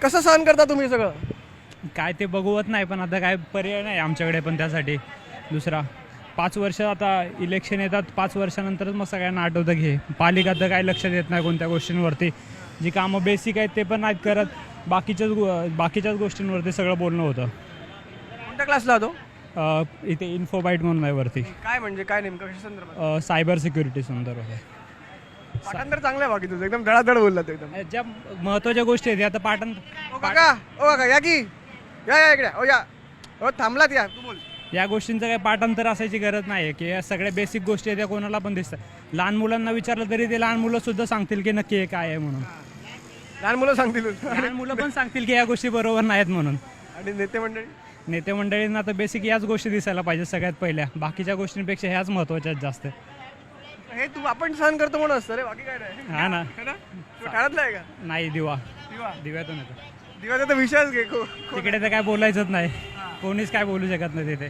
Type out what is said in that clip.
कसं सहन करता तुम्ही सगळं? काय ते बघवत नाही, पण आता काय पर्याय नाही आमच्याकडे पण त्यासाठी दुसरा. 5 वर्ष आता इलेक्शन येतात, 5 वर्षानंतरच मग सगळ्यांना आठवतं घे. पालिका तर काय लक्ष देत नाही कोणत्या गोष्टींवरती. जी कामं बेसिक आहेत ते पण नाहीत करत. बाकीच्याच गोष्टींवरती सगळं बोलणं होतं. कोणत्या क्लासला होतो? इथे इन्फोबाईट म्हणून आहे वरती, काय म्हणजे काय नेमकं कशा संदर्भात? सायबर सिक्युरिटी संदर्भात. पाठांतर चांगलं आहे बाकी तुझं, एकदम धडाधड बोलला तो एकदम. ज्या महत्त्वाच्या गोष्टी आहेत त्या आता ओ काका या की या इकडे. ओ या, ओ थांबलात, या तू बोल. या गोष्टींचं काही पाठांतर असायची गरज नाही आहे की या सगळ्या बेसिक गोष्टी आहेत त्या कोणाला पण दिसतात. लहान मुलांना विचारलं तरी ते लहान मुलं सुद्धा सांगतील की नक्की हे काय आहे म्हणून. लहान मुलं सांगतील लहान मुलं पण सांगतील की या गोष्टी बरोबर नाहीत म्हणून. आणि नेते मंडळी? नेते मंडळींना तर बेसिक याच गोष्टी दिसायला पाहिजे सगळ्यात पहिल्या. बाकीच्या गोष्टींपेक्षा ह्याच महत्त्वाच्या आहेत जास्त. हे तू आपण सहन करतो म्हणून असतं रे, बाकी काय नाही. हा ना. तू ठाण्यातला आहे का? नाही, दिव्यातून येतो. दिवाळीचा तर विषयच घे. तिकडे तर काय बोलायचंच नाही, कोणीच काय बोलू शकत नाही तिथे.